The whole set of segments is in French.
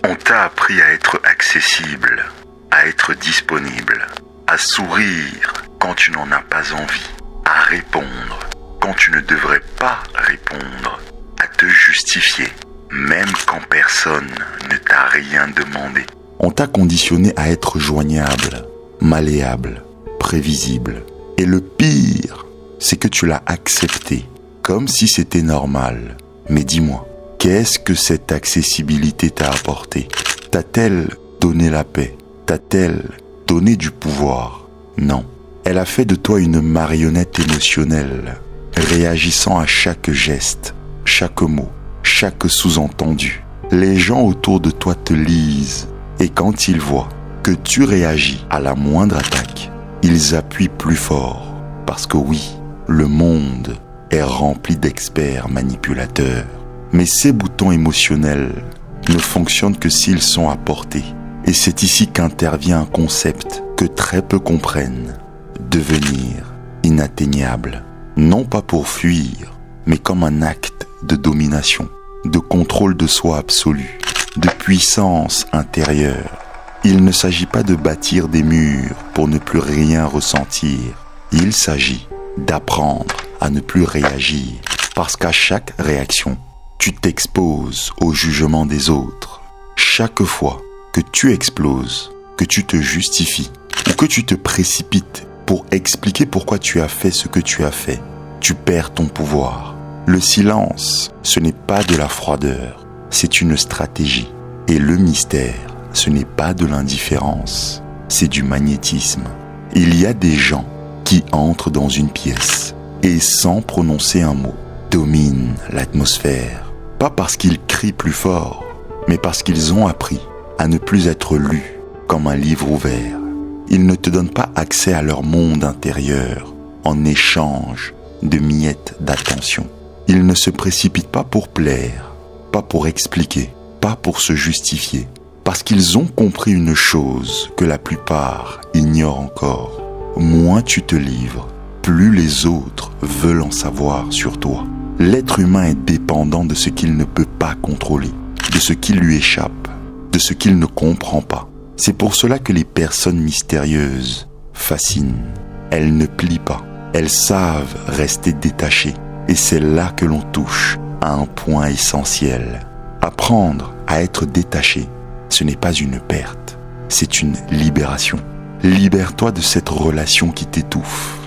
On t'a appris à être accessible, à être disponible, à sourire quand tu n'en as pas envie, à répondre quand tu ne devrais pas répondre, à te justifier, même quand personne ne t'a rien demandé. On t'a conditionné à être joignable, malléable, prévisible. Et le pire, c'est que tu l'as accepté, comme si c'était normal. Mais dis-moi, qu'est-ce que cette accessibilité t'a apporté? T'a-t-elle donné la paix? T'a-t-elle donné du pouvoir? Non. Elle a fait de toi une marionnette émotionnelle, réagissant à chaque geste, chaque mot, chaque sous-entendu. Les gens autour de toi te lisent, et quand ils voient que tu réagis à la moindre attaque, ils appuient plus fort. Parce que oui, le monde est rempli d'experts manipulateurs. Mais ces boutons émotionnels ne fonctionnent que s'ils sont à portée. Et c'est ici qu'intervient un concept que très peu comprennent. Devenir inatteignable. Non pas pour fuir, mais comme un acte de domination, de contrôle de soi absolu, de puissance intérieure. Il ne s'agit pas de bâtir des murs pour ne plus rien ressentir. Il s'agit d'apprendre à ne plus réagir. Parce qu'à chaque réaction, tu t'exposes au jugement des autres. Chaque fois que tu exploses, que tu te justifies ou que tu te précipites pour expliquer pourquoi tu as fait ce que tu as fait, tu perds ton pouvoir. Le silence, ce n'est pas de la froideur, c'est une stratégie. Et le mystère, ce n'est pas de l'indifférence, c'est du magnétisme. Il y a des gens qui entrent dans une pièce et sans prononcer un mot, dominent l'atmosphère. Pas parce qu'ils crient plus fort, mais parce qu'ils ont appris à ne plus être lus comme un livre ouvert. Ils ne te donnent pas accès à leur monde intérieur en échange de miettes d'attention. Ils ne se précipitent pas pour plaire, pas pour expliquer, pas pour se justifier, parce qu'ils ont compris une chose que la plupart ignorent encore. Moins tu te livres, plus les autres veulent en savoir sur toi. L'être humain est dépendant de ce qu'il ne peut pas contrôler, de ce qui lui échappe, de ce qu'il ne comprend pas. C'est pour cela que les personnes mystérieuses fascinent. Elles ne plient pas, elles savent rester détachées. Et c'est là que l'on touche à un point essentiel. Apprendre à être détaché, ce n'est pas une perte, c'est une libération. Libère-toi de cette relation qui t'étouffe,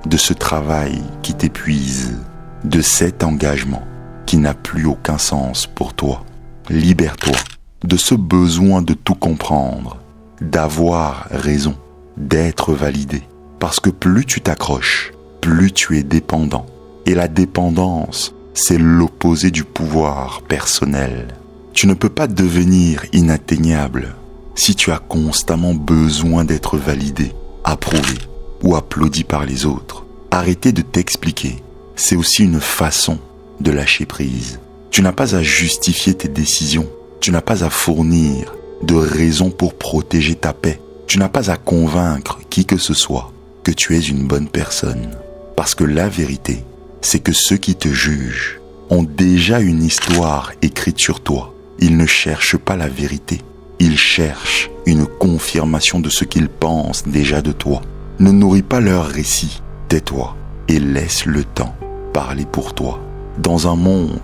de ce travail qui t'épuise, de cet engagement qui n'a plus aucun sens pour toi. Libère-toi de ce besoin de tout comprendre, d'avoir raison, d'être validé. Parce que plus tu t'accroches, plus tu es dépendant. Et la dépendance, c'est l'opposé du pouvoir personnel. Tu ne peux pas devenir inatteignable si tu as constamment besoin d'être validé, approuvé ou applaudi par les autres. Arrêter de t'expliquer, c'est aussi une façon de lâcher prise. Tu n'as pas à justifier tes décisions. Tu n'as pas à fournir de raisons pour protéger ta paix. Tu n'as pas à convaincre qui que ce soit que tu es une bonne personne. Parce que la vérité, c'est que ceux qui te jugent ont déjà une histoire écrite sur toi. Ils ne cherchent pas la vérité. Ils cherchent une confirmation de ce qu'ils pensent déjà de toi. Ne nourris pas leur récit. Tais-toi et laisse le temps parler pour toi. Dans un monde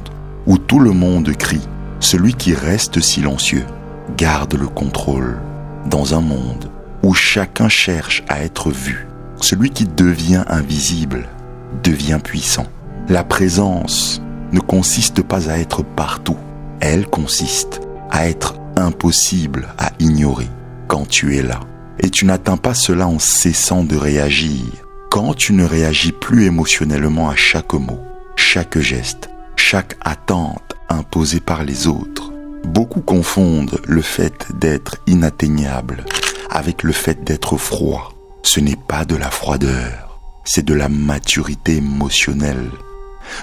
où tout le monde crie, celui qui reste silencieux garde le contrôle. Dans un monde où chacun cherche à être vu, celui qui devient invisible devient puissant. La présence ne consiste pas à être partout. Elle consiste à être impossible à ignorer quand tu es là. Et tu n'atteins pas cela en cessant de réagir. Quand tu ne réagis plus émotionnellement à chaque mot, chaque geste, chaque attente imposée par les autres. Beaucoup confondent le fait d'être inatteignable avec le fait d'être froid. Ce n'est pas de la froideur, c'est de la maturité émotionnelle.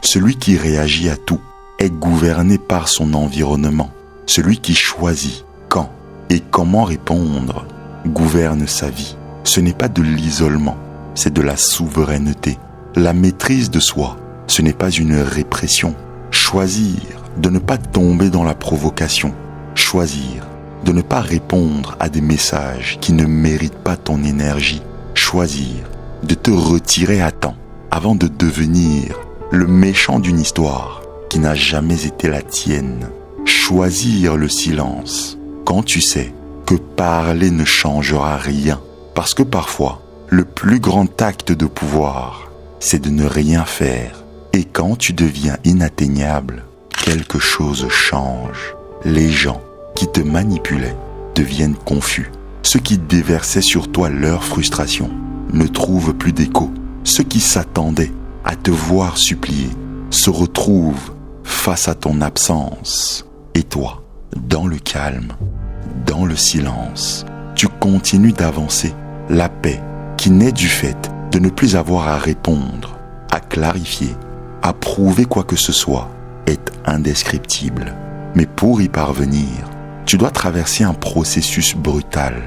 Celui qui réagit à tout est gouverné par son environnement. Celui qui choisit quand et comment répondre gouverne sa vie. Ce n'est pas de l'isolement, c'est de la souveraineté. La maîtrise de soi, ce n'est pas une répression. Choisir de ne pas tomber dans la provocation. Choisir de ne pas répondre à des messages qui ne méritent pas ton énergie. Choisir de te retirer à temps avant de devenir le méchant d'une histoire qui n'a jamais été la tienne. Choisir le silence quand tu sais que parler ne changera rien. Parce que parfois, le plus grand acte de pouvoir, c'est de ne rien faire. Et quand tu deviens inatteignable, quelque chose change. Les gens qui te manipulaient deviennent confus. Ceux qui déversaient sur toi leur frustration ne trouvent plus d'écho. Ceux qui s'attendaient à te voir supplier se retrouvent face à ton absence. Et toi, dans le calme, dans le silence, tu continues d'avancer. La paix qui naît du fait de ne plus avoir à répondre, à clarifier, à prouver quoi que ce soit est indescriptible. Mais pour y parvenir, tu dois traverser un processus brutal,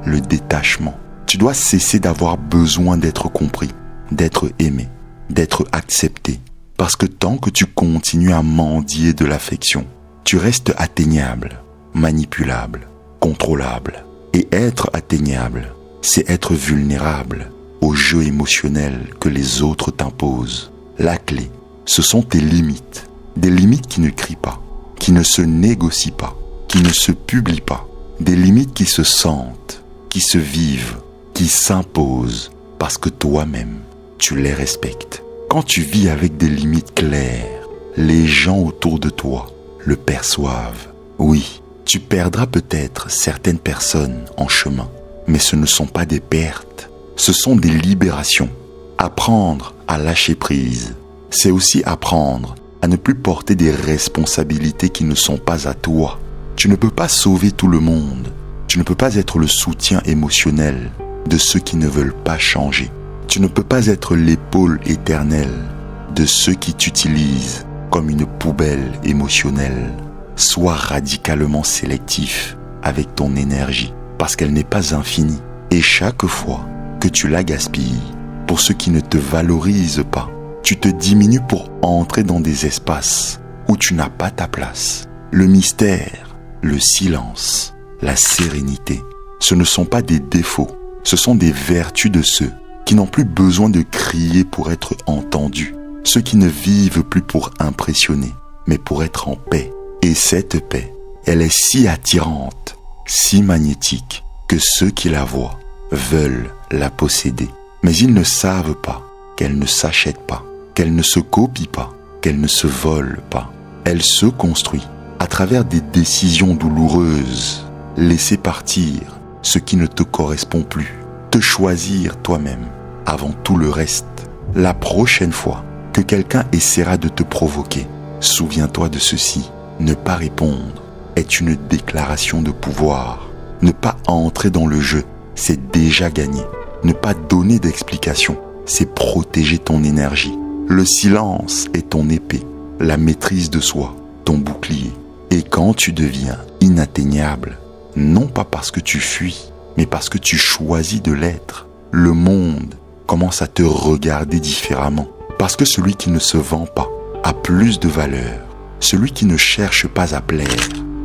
le détachement. Tu dois cesser d'avoir besoin d'être compris, d'être aimé, d'être accepté. Parce que tant que tu continues à mendier de l'affection, tu restes atteignable, manipulable, contrôlable. Et être atteignable, c'est être vulnérable au jeu émotionnel que les autres t'imposent. La clé, ce sont tes limites. Des limites qui ne crient pas, qui ne se négocient pas, qui ne se publient pas. Des limites qui se sentent, qui se vivent, qui s'imposent parce que toi-même, tu les respectes. Quand tu vis avec des limites claires, les gens autour de toi le perçoivent. Oui, tu perdras peut-être certaines personnes en chemin, mais ce ne sont pas des pertes, ce sont des libérations. Apprendre à lâcher prise, c'est aussi apprendre à ne plus porter des responsabilités qui ne sont pas à toi. Tu ne peux pas sauver tout le monde. Tu ne peux pas être le soutien émotionnel de ceux qui ne veulent pas changer. Tu ne peux pas être l'épaule éternelle de ceux qui t'utilisent comme une poubelle émotionnelle. Sois radicalement sélectif avec ton énergie parce qu'elle n'est pas infinie. Et chaque fois que tu la gaspilles pour ceux qui ne te valorisent pas, tu te diminues pour entrer dans des espaces où tu n'as pas ta place. Le mystère, le silence, la sérénité, ce ne sont pas des défauts, ce sont des vertus de ceux qui n'ont plus besoin de crier pour être entendus, ceux qui ne vivent plus pour impressionner, mais pour être en paix. Et cette paix, elle est si attirante, si magnétique, que ceux qui la voient veulent la posséder. Mais ils ne savent pas qu'elle ne s'achète pas, qu'elle ne se copie pas, qu'elle ne se vole pas. Elle se construit à travers des décisions douloureuses. Laisser partir ce qui ne te correspond plus. Te choisir toi-même avant tout le reste. La prochaine fois que quelqu'un essaiera de te provoquer, souviens-toi de ceci. Ne pas répondre est une déclaration de pouvoir. Ne pas entrer dans le jeu, c'est déjà gagné. Ne pas donner d'explication, c'est protéger ton énergie. Le silence est ton épée, la maîtrise de soi, ton bouclier. Et quand tu deviens inatteignable, non pas parce que tu fuis, mais parce que tu choisis de l'être, le monde commence à te regarder différemment. Parce que celui qui ne se vend pas a plus de valeur. Celui qui ne cherche pas à plaire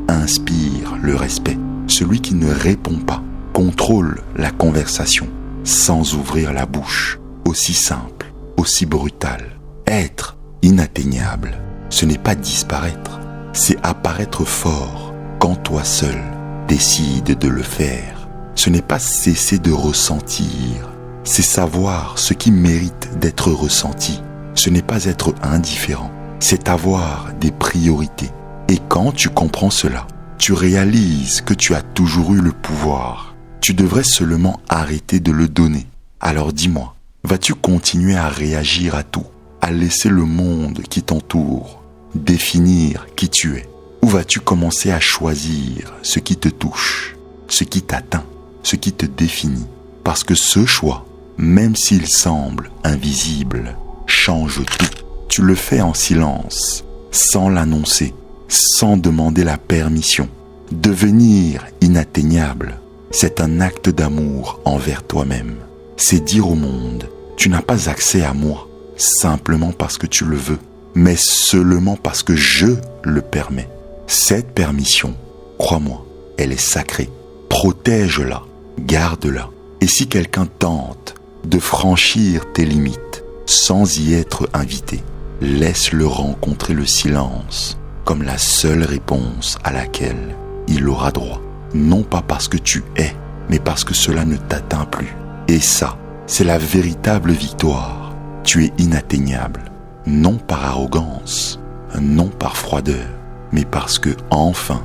inspire le respect. Celui qui ne répond pas contrôle la conversation sans ouvrir la bouche. Aussi simple, aussi brutal. Être inatteignable, ce n'est pas disparaître, c'est apparaître fort quand toi seul décides de le faire. Ce n'est pas cesser de ressentir, c'est savoir ce qui mérite d'être ressenti. Ce n'est pas être indifférent, c'est avoir des priorités. Et quand tu comprends cela, tu réalises que tu as toujours eu le pouvoir. Tu devrais seulement arrêter de le donner. Alors dis-moi, vas-tu continuer à réagir à tout, à laisser le monde qui t'entoure définir qui tu es? Ou vas-tu commencer à choisir ce qui te touche, ce qui t'atteint, ce qui te définit? Parce que ce choix, même s'il semble invisible, change tout. Tu le fais en silence, sans l'annoncer, sans demander la permission. Devenir inatteignable, c'est un acte d'amour envers toi-même. C'est dire au monde, tu n'as pas accès à moi, simplement parce que tu le veux, mais seulement parce que je le permets. Cette permission, crois-moi, elle est sacrée. Protège-la, garde-la. Et si quelqu'un tente de franchir tes limites sans y être invité, laisse-le rencontrer le silence comme la seule réponse à laquelle il aura droit. Non pas parce que tu es, mais parce que cela ne t'atteint plus. Et ça, c'est la véritable victoire. Tu es inatteignable, non par arrogance, non par froideur, mais parce que, enfin,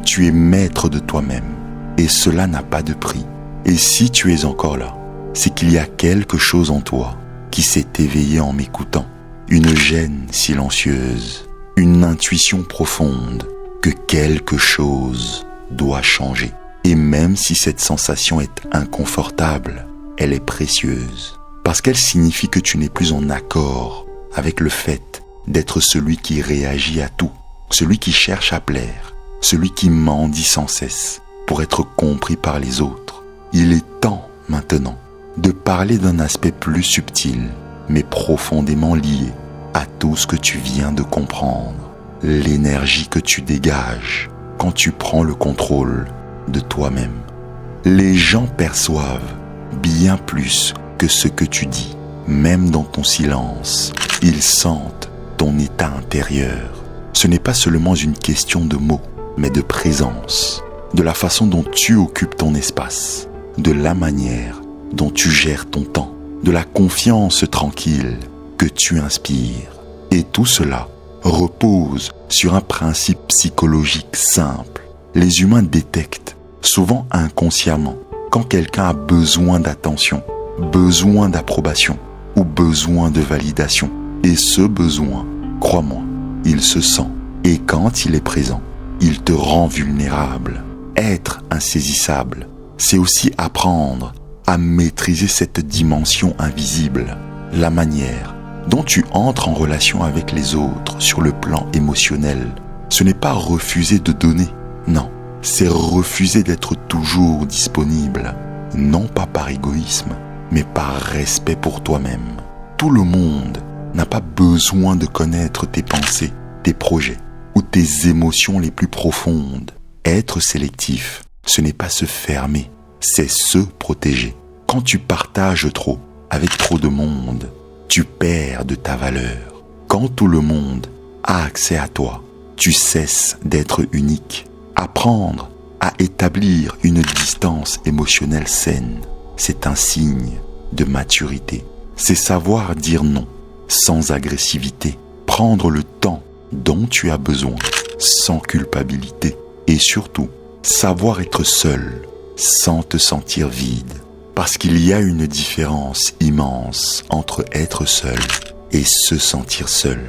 tu es maître de toi-même. Et cela n'a pas de prix. Et si tu es encore là, c'est qu'il y a quelque chose en toi qui s'est éveillé en m'écoutant. Une gêne silencieuse, une intuition profonde que quelque chose doit changer. Et même si cette sensation est inconfortable, elle est précieuse. Parce qu'elle signifie que tu n'es plus en accord avec le fait d'être celui qui réagit à tout, celui qui cherche à plaire, celui qui mendie sans cesse pour être compris par les autres. Il est temps maintenant de parler d'un aspect plus subtil, mais profondément lié à tout ce que tu viens de comprendre. L'énergie que tu dégages quand tu prends le contrôle de toi-même. Les gens perçoivent bien plus que ce que tu dis. Même dans ton silence, ils sentent ton état intérieur. Ce n'est pas seulement une question de mots, mais de présence, de la façon dont tu occupes ton espace, de la manière dont tu gères ton temps, de la confiance tranquille que tu inspires. Et tout cela repose sur un principe psychologique simple. Les humains détectent, souvent inconsciemment, quand quelqu'un a besoin d'attention, besoin d'approbation ou besoin de validation. Et ce besoin, crois-moi, il se sent. Et quand il est présent, il te rend vulnérable. Être insaisissable, c'est aussi apprendre à maîtriser cette dimension invisible, la manière dont tu entres en relation avec les autres sur le plan émotionnel. Ce n'est pas refuser de donner, non, c'est refuser d'être toujours disponible, non pas par égoïsme, mais par respect pour toi-même. Tout le monde n'a pas besoin de connaître tes pensées, tes projets ou tes émotions les plus profondes. Être sélectif, ce n'est pas se fermer, c'est se protéger. Quand tu partages trop, avec trop de monde, tu perds de ta valeur. Quand tout le monde a accès à toi, tu cesses d'être unique. Apprendre à établir une distance émotionnelle saine, c'est un signe de maturité. C'est savoir dire non, sans agressivité. Prendre le temps dont tu as besoin, sans culpabilité. Et surtout, savoir être seul, sans te sentir vide. Parce qu'il y a une différence immense entre être seul et se sentir seul.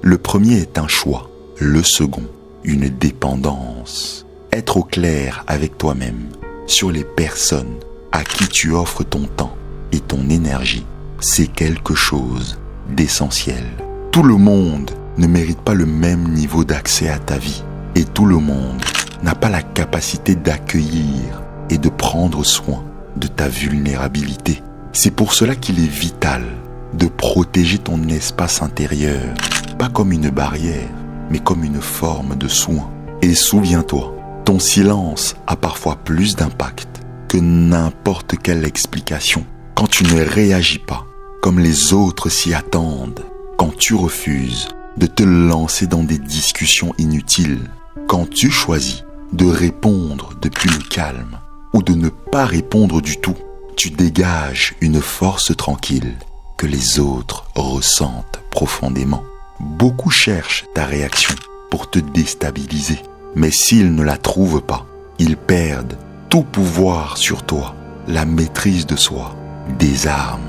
Le premier est un choix, le second, une dépendance. Être au clair avec toi-même sur les personnes à qui tu offres ton temps et ton énergie, c'est quelque chose d'essentiel. Tout le monde ne mérite pas le même niveau d'accès à ta vie et tout le monde n'a pas la capacité d'accueillir et de prendre soin de ta vulnérabilité. C'est pour cela qu'il est vital de protéger ton espace intérieur, pas comme une barrière, mais comme une forme de soin. Et souviens-toi, ton silence a parfois plus d'impact que n'importe quelle explication. Quand tu ne réagis pas comme les autres s'y attendent, quand tu refuses de te lancer dans des discussions inutiles, quand tu choisis de répondre depuis le calme ou de ne pas répondre du tout, tu dégages une force tranquille que les autres ressentent profondément. Beaucoup cherchent ta réaction pour te déstabiliser, mais s'ils ne la trouvent pas, ils perdent tout pouvoir sur toi, la maîtrise de soi, des armes.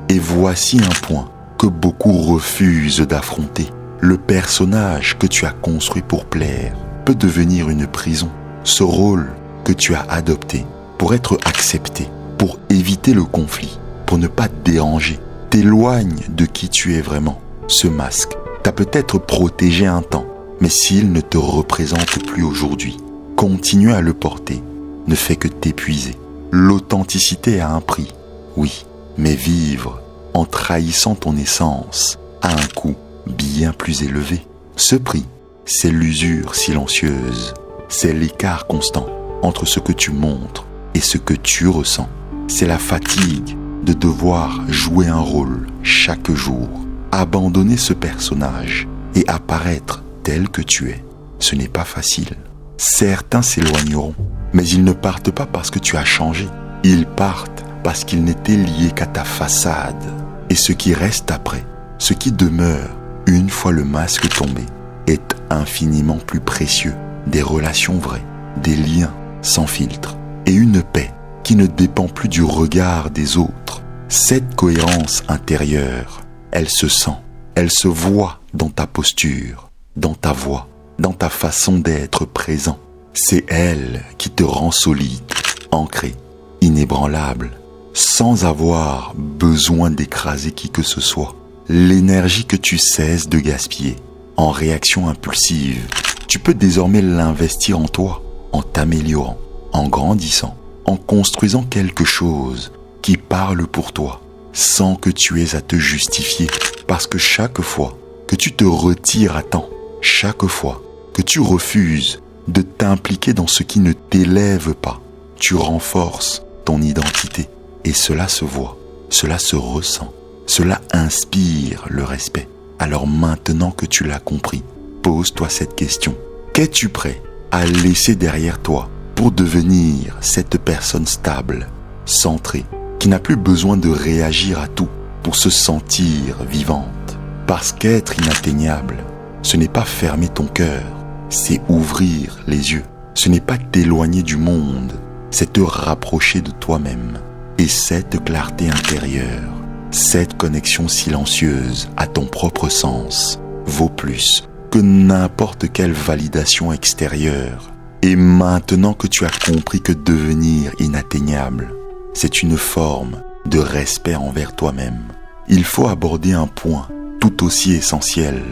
Et voici un point que beaucoup refusent d'affronter. Le personnage que tu as construit pour plaire peut devenir une prison. Ce rôle que tu as adopté pour être accepté, pour éviter le conflit, pour ne pas te déranger, t'éloigne de qui tu es vraiment. Ce masque t'a peut-être protégé un temps, mais s'il ne te représente plus aujourd'hui, continuer à le porter ne fait que t'épuiser. L'authenticité a un prix, oui, mais vivre en trahissant ton essence a un coût bien plus élevé. Ce prix, c'est l'usure silencieuse, c'est l'écart constant entre ce que tu montres et ce que tu ressens. C'est la fatigue de devoir jouer un rôle chaque jour, abandonner ce personnage et apparaître tel que tu es. Ce n'est pas facile. Certains s'éloigneront, mais ils ne partent pas parce que tu as changé. Ils partent parce qu'ils n'étaient liés qu'à ta façade. Et ce qui reste après, ce qui demeure une fois le masque tombé, est infiniment plus précieux. Des relations vraies, des liens sans filtre et une paix qui ne dépend plus du regard des autres. Cette cohérence intérieure, elle se sent, elle se voit dans ta posture, dans ta voix, dans ta façon d'être présent. C'est elle qui te rend solide, ancré, inébranlable, sans avoir besoin d'écraser qui que ce soit. L'énergie que tu cesses de gaspiller en réaction impulsive, tu peux désormais l'investir en toi, en t'améliorant, en grandissant, en construisant quelque chose qui parle pour toi, sans que tu aies à te justifier. Parce que chaque fois que tu te retires à temps, chaque fois que tu refuses de t'impliquer dans ce qui ne t'élève pas, tu renforces ton identité. Et cela se voit, cela se ressent, cela inspire le respect. Alors maintenant que tu l'as compris, pose-toi cette question. Qu'es-tu prêt à laisser derrière toi pour devenir cette personne stable, centrée, qui n'a plus besoin de réagir à tout pour se sentir vivante? Parce qu'être inatteignable, ce n'est pas fermer ton cœur, c'est ouvrir les yeux. Ce n'est pas t'éloigner du monde, c'est te rapprocher de toi-même. Et cette clarté intérieure, cette connexion silencieuse à ton propre sens, vaut plus que n'importe quelle validation extérieure. Et maintenant que tu as compris que devenir inatteignable, c'est une forme de respect envers toi-même, il faut aborder un point tout aussi essentiel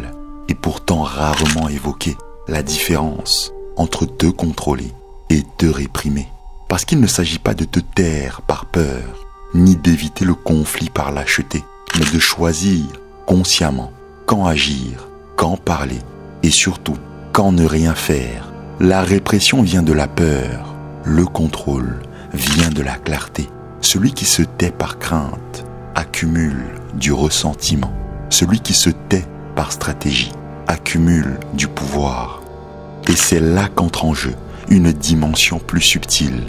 et pourtant rarement évoqué, la différence entre te contrôler et te réprimer. Parce qu'il ne s'agit pas de te taire par peur, ni d'éviter le conflit par lâcheté, mais de choisir consciemment quand agir, quand parler, et surtout quand ne rien faire. La répression vient de la peur, le contrôle vient de la clarté. Celui qui se tait par crainte accumule du ressentiment. Celui qui se tait par stratégie accumule du pouvoir. Et c'est là qu'entre en jeu une dimension plus subtile,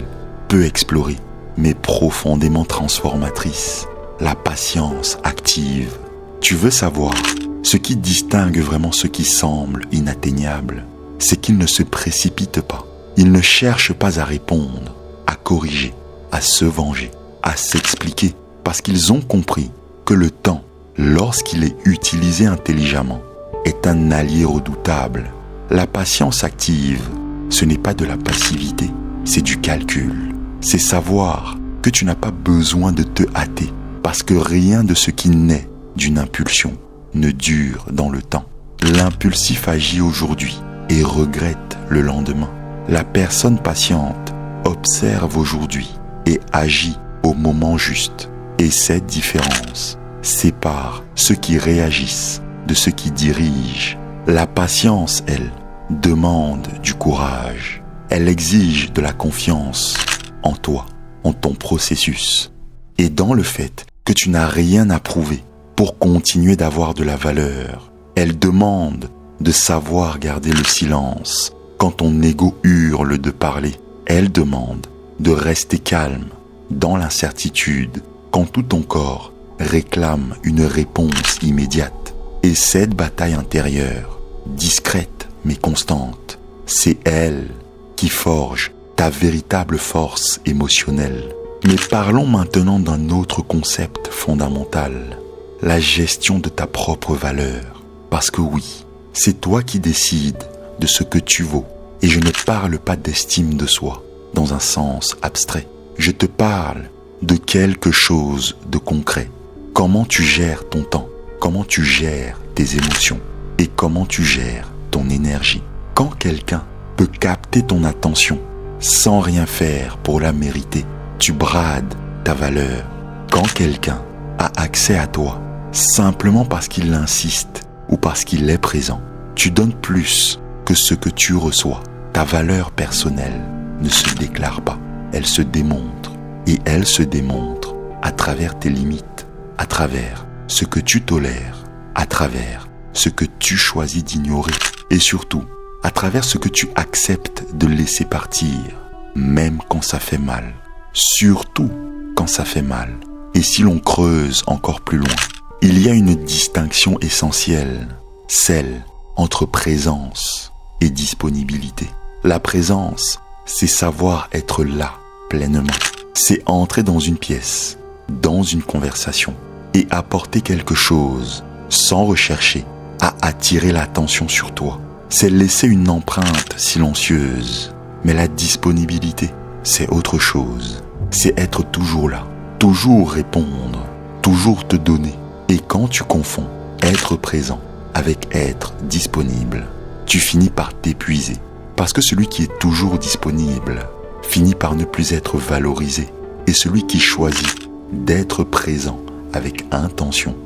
peu explorée, mais profondément transformatrice, la patience active. Tu veux savoir ce qui distingue vraiment ce qui semble inatteignable, c'est qu'il ne se précipite pas. Il ne cherche pas à répondre, à corriger, à se venger, à s'expliquer, parce qu'ils ont compris que le temps, lorsqu'il est utilisé intelligemment, est un allié redoutable. La patience active, ce n'est pas de la passivité, c'est du calcul. C'est savoir que tu n'as pas besoin de te hâter, parce que rien de ce qui naît d'une impulsion ne dure dans le temps. L'impulsif agit aujourd'hui et regrette le lendemain. La personne patiente observe aujourd'hui et agit au moment juste. Et cette différence sépare ceux qui réagissent de ceux qui dirigent. La patience, elle, demande du courage. Elle exige de la confiance en toi, en ton processus, et dans le fait que tu n'as rien à prouver pour continuer d'avoir de la valeur. Elle demande de savoir garder le silence quand ton ego hurle de parler. Elle demande de rester calme dans l'incertitude quand tout ton corps réclame une réponse immédiate. Et cette bataille intérieure, discrète mais constante, c'est elle qui forge ta véritable force émotionnelle. Mais parlons maintenant d'un autre concept fondamental, la gestion de ta propre valeur. Parce que oui, c'est toi qui décides de ce que tu vaux. Et je ne parle pas d'estime de soi dans un sens abstrait. Je te parle de quelque chose de concret. Comment tu gères ton temps, comment tu gères tes émotions et comment tu gères ton énergie. Quand quelqu'un peut capter ton attention sans rien faire pour la mériter, tu brades ta valeur. Quand quelqu'un a accès à toi simplement parce qu'il insiste ou parce qu'il est présent, tu donnes plus que ce que tu reçois. Ta valeur personnelle ne se déclare pas, elle se démontre. Et elle se démontre à travers tes limites, à travers ce que tu tolères, à travers ce que tu choisis d'ignorer et surtout à travers ce que tu acceptes de laisser partir, même quand ça fait mal, surtout quand ça fait mal. Et si l'on creuse encore plus loin, il y a une distinction essentielle, celle entre présence et disponibilité. La présence, c'est savoir être là pleinement. C'est entrer dans une pièce, dans une conversation et apporter quelque chose sans rechercher à attirer l'attention sur toi. C'est laisser une empreinte silencieuse. Mais la disponibilité, c'est autre chose. C'est être toujours là, toujours répondre, toujours te donner. Et quand tu confonds être présent avec être disponible, tu finis par t'épuiser. Parce que celui qui est toujours disponible finit par ne plus être valorisé. Et celui qui choisit d'être présent avec intention,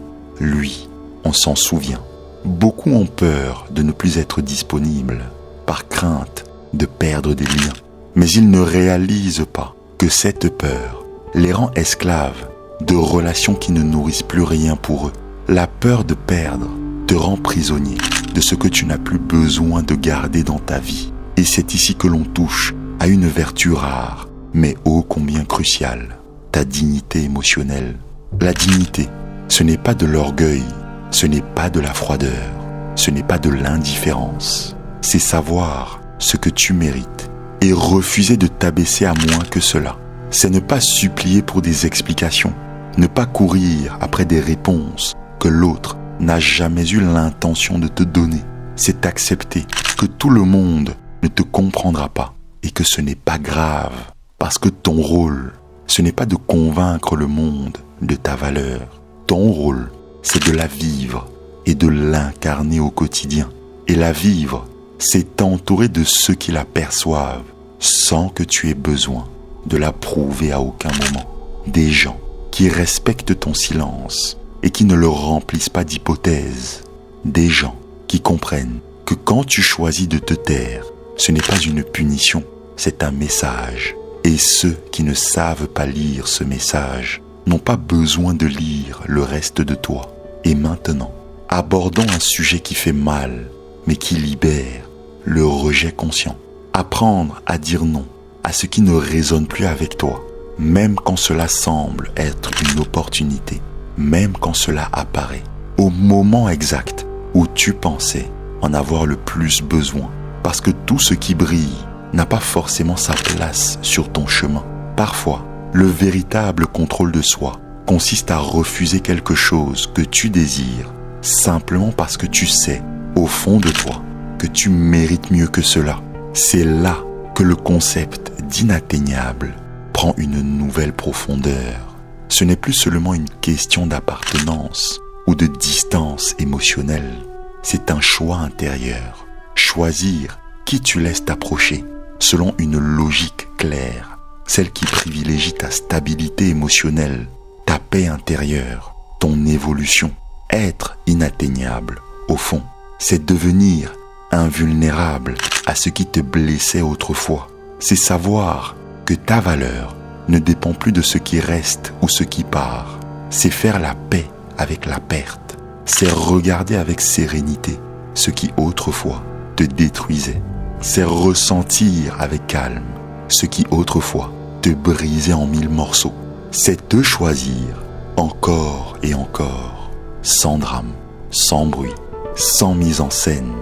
lui, on s'en souvient. Beaucoup ont peur de ne plus être disponible par crainte de perdre des liens. Mais ils ne réalisent pas que cette peur les rend esclaves de relations qui ne nourrissent plus rien pour eux. La peur de perdre te rend prisonnier de ce que tu n'as plus besoin de garder dans ta vie. Et c'est ici que l'on touche à une vertu rare, mais ô combien cruciale, ta dignité émotionnelle. La dignité, ce n'est pas de l'orgueil, ce n'est pas de la froideur, ce n'est pas de l'indifférence. C'est savoir ce que tu mérites et refuser de t'abaisser à moins que cela. C'est ne pas supplier pour des explications, ne pas courir après des réponses que l'autre n'a jamais eu l'intention de te donner. C'est accepter que tout le monde ne te comprendra pas et que ce n'est pas grave, parce que ton rôle, ce n'est pas de convaincre le monde de ta valeur. Ton rôle, c'est de la vivre et de l'incarner au quotidien. Et la vivre, c'est t'entourer de ceux qui la perçoivent sans que tu aies besoin de la prouver à aucun moment. Des gens qui respectent ton silence et qui ne le remplissent pas d'hypothèses. Des gens qui comprennent que quand tu choisis de te taire, ce n'est pas une punition, c'est un message. Et ceux qui ne savent pas lire ce message n'ont pas besoin de lire le reste de toi. Et maintenant, abordons un sujet qui fait mal, mais qui libère, le rejet conscient. Apprendre à dire non à ce qui ne résonne plus avec toi, même quand cela semble être une opportunité, même quand cela apparaît au moment exact où tu pensais en avoir le plus besoin. Parce que tout ce qui brille n'a pas forcément sa place sur ton chemin. Parfois, le véritable contrôle de soi consiste à refuser quelque chose que tu désires simplement parce que tu sais, au fond de toi, que tu mérites mieux que cela. C'est là que le concept d'inatteignable prend une nouvelle profondeur. Ce n'est plus seulement une question d'appartenance ou de distance émotionnelle. C'est un choix intérieur. Choisir qui tu laisses t'approcher selon une logique claire, celle qui privilégie ta stabilité émotionnelle, ta paix intérieure, ton évolution. Être inatteignable, au fond, c'est devenir invulnérable à ce qui te blessait autrefois. C'est savoir que ta valeur ne dépend plus de ce qui reste ou ce qui part. C'est faire la paix avec la perte. C'est regarder avec sérénité ce qui autrefois te détruisait. C'est ressentir avec calme ce qui autrefois te brisait en 1000 morceaux. C'est te choisir encore et encore, sans drame, sans bruit, sans mise en scène.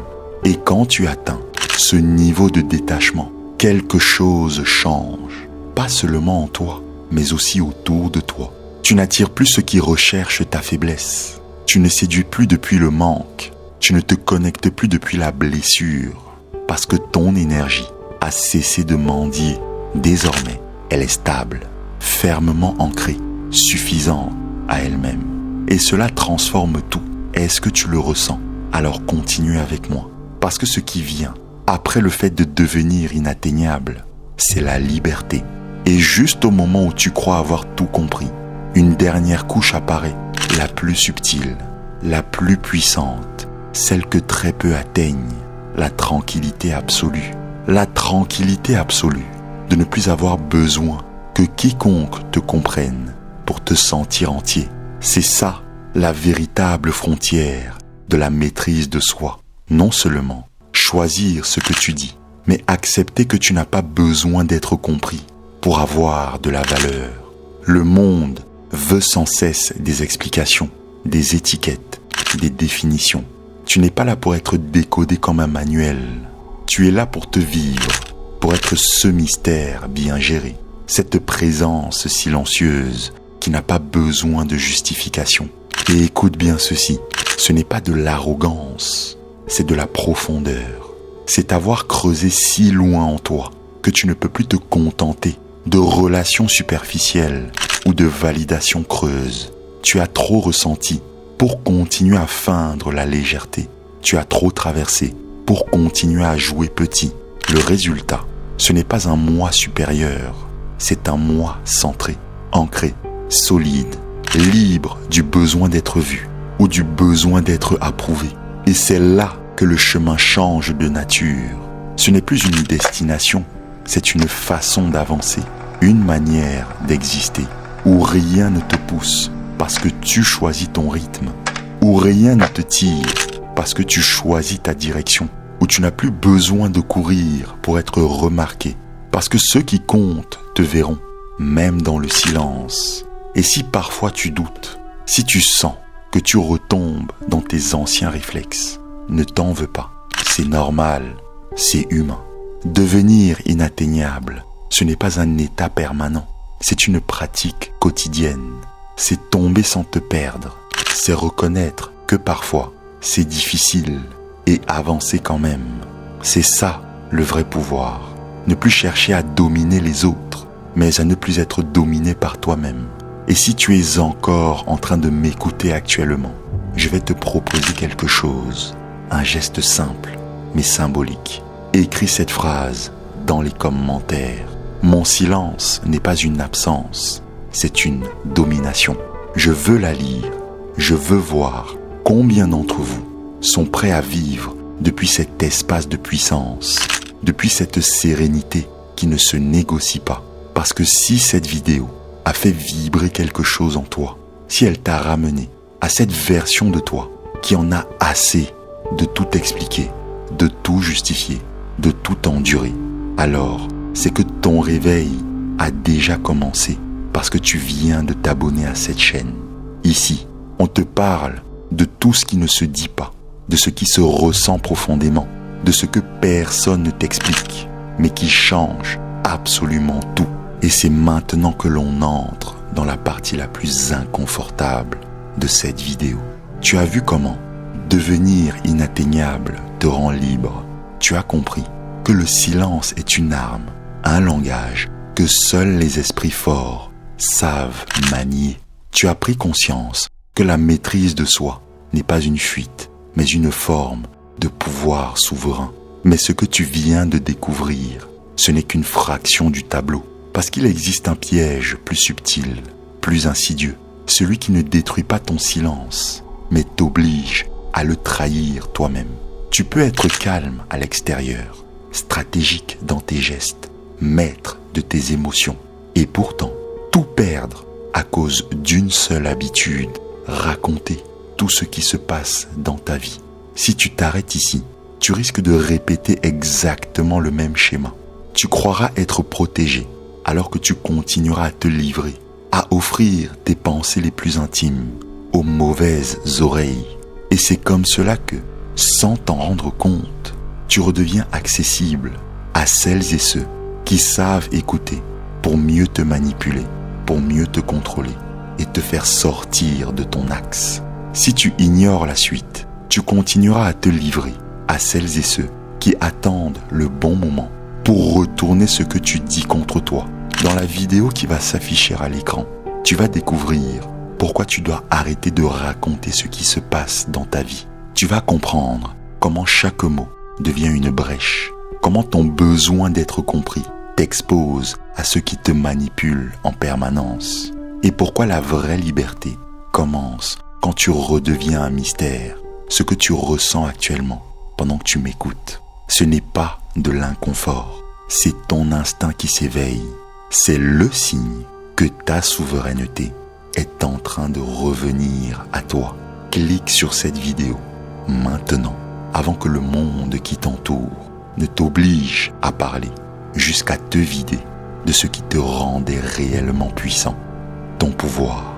Et quand tu atteins ce niveau de détachement, quelque chose change, pas seulement en toi, mais aussi autour de toi. Tu n'attires plus ceux qui recherchent ta faiblesse. Tu ne séduis plus depuis le manque. Tu ne te connectes plus depuis la blessure. Parce que ton énergie a cessé de mendier. Désormais, elle est stable, fermement ancrée, suffisante à elle-même. Et cela transforme tout. Est-ce que tu le ressens? Alors continue avec moi. Parce que ce qui vient après le fait de devenir inatteignable, c'est la liberté. Et juste au moment où tu crois avoir tout compris, une dernière couche apparaît, la plus subtile, la plus puissante, celle que très peu atteignent, la tranquillité absolue. La tranquillité absolue de ne plus avoir besoin que quiconque te comprenne pour te sentir entier. C'est ça, la véritable frontière de la maîtrise de soi. Non seulement choisir ce que tu dis, mais accepter que tu n'as pas besoin d'être compris pour avoir de la valeur. Le monde veut sans cesse des explications, des étiquettes, des définitions. Tu n'es pas là pour être décodé comme un manuel. Tu es là pour te vivre, pour être ce mystère bien géré, cette présence silencieuse qui n'a pas besoin de justification. Et écoute bien ceci, ce n'est pas de l'arrogance, c'est de la profondeur. C'est avoir creusé si loin en toi que tu ne peux plus te contenter de relations superficielles ou de validations creuses. Tu as trop ressenti pour continuer à feindre la légèreté. Tu as trop traversé pour continuer à jouer petit. Le résultat, ce n'est pas un moi supérieur, c'est un moi centré, ancré, solide, libre du besoin d'être vu ou du besoin d'être approuvé. Et c'est là que le chemin change de nature. Ce n'est plus une destination, c'est une façon d'avancer, une manière d'exister, où rien ne te pousse parce que tu choisis ton rythme, où rien ne te tire parce que tu choisis ta direction, où tu n'as plus besoin de courir pour être remarqué, parce que ceux qui comptent te verront, même dans le silence. Et si parfois tu doutes, si tu sens que tu retombes dans tes anciens réflexes, ne t'en veux pas. C'est normal, c'est humain. Devenir inatteignable, ce n'est pas un état permanent, c'est une pratique quotidienne. C'est tomber sans te perdre, c'est reconnaître que parfois c'est difficile et avancer quand même. C'est ça le vrai pouvoir. Ne plus chercher à dominer les autres, mais à ne plus être dominé par toi-même. Et si tu es encore en train de m'écouter actuellement, je vais te proposer quelque chose, un geste simple mais symbolique. Écris cette phrase dans les commentaires. Mon silence n'est pas une absence, c'est une domination. Je veux la lire, je veux voir combien d'entre vous sont prêts à vivre depuis cet espace de puissance, depuis cette sérénité qui ne se négocie pas. Parce que si cette vidéo a fait vibrer quelque chose en toi, si elle t'a ramené à cette version de toi qui en a assez de tout expliquer, de tout justifier, de tout endurer, alors c'est que ton réveil a déjà commencé parce que tu viens de t'abonner à cette chaîne. Ici, on te parle de tout ce qui ne se dit pas, de ce qui se ressent profondément, de ce que personne ne t'explique, mais qui change absolument tout. Et c'est maintenant que l'on entre dans la partie la plus inconfortable de cette vidéo. Tu as vu comment devenir inatteignable te rend libre. Tu as compris que le silence est une arme, un langage que seuls les esprits forts savent manier. Tu as pris conscience que la maîtrise de soi n'est pas une fuite, mais une forme de pouvoir souverain. Mais ce que tu viens de découvrir, ce n'est qu'une fraction du tableau. Parce qu'il existe un piège plus subtil, plus insidieux, celui qui ne détruit pas ton silence, mais t'oblige à le trahir toi-même. Tu peux être calme à l'extérieur, stratégique dans tes gestes, maître de tes émotions, et pourtant tout perdre à cause d'une seule habitude, raconter tout ce qui se passe dans ta vie. Si tu t'arrêtes ici, tu risques de répéter exactement le même schéma. Tu croiras être protégé, alors que tu continueras à te livrer, à offrir tes pensées les plus intimes aux mauvaises oreilles. Et c'est comme cela que, sans t'en rendre compte, tu redeviens accessible à celles et ceux qui savent écouter pour mieux te manipuler, pour mieux te contrôler et te faire sortir de ton axe. Si tu ignores la suite, tu continueras à te livrer à celles et ceux qui attendent le bon moment pour retourner ce que tu dis contre toi. Dans la vidéo qui va s'afficher à l'écran, tu vas découvrir pourquoi tu dois arrêter de raconter ce qui se passe dans ta vie. Tu vas comprendre comment chaque mot devient une brèche, comment ton besoin d'être compris t'expose à ceux qui te manipulent en permanence, et pourquoi la vraie liberté commence quand tu redeviens un mystère. Ce que tu ressens actuellement pendant que tu m'écoutes, ce n'est pas de l'inconfort, c'est ton instinct qui s'éveille. C'est le signe que ta souveraineté est en train de revenir à toi. Clique sur cette vidéo maintenant, avant que le monde qui t'entoure ne t'oblige à parler jusqu'à te vider de ce qui te rendait réellement puissant, ton pouvoir.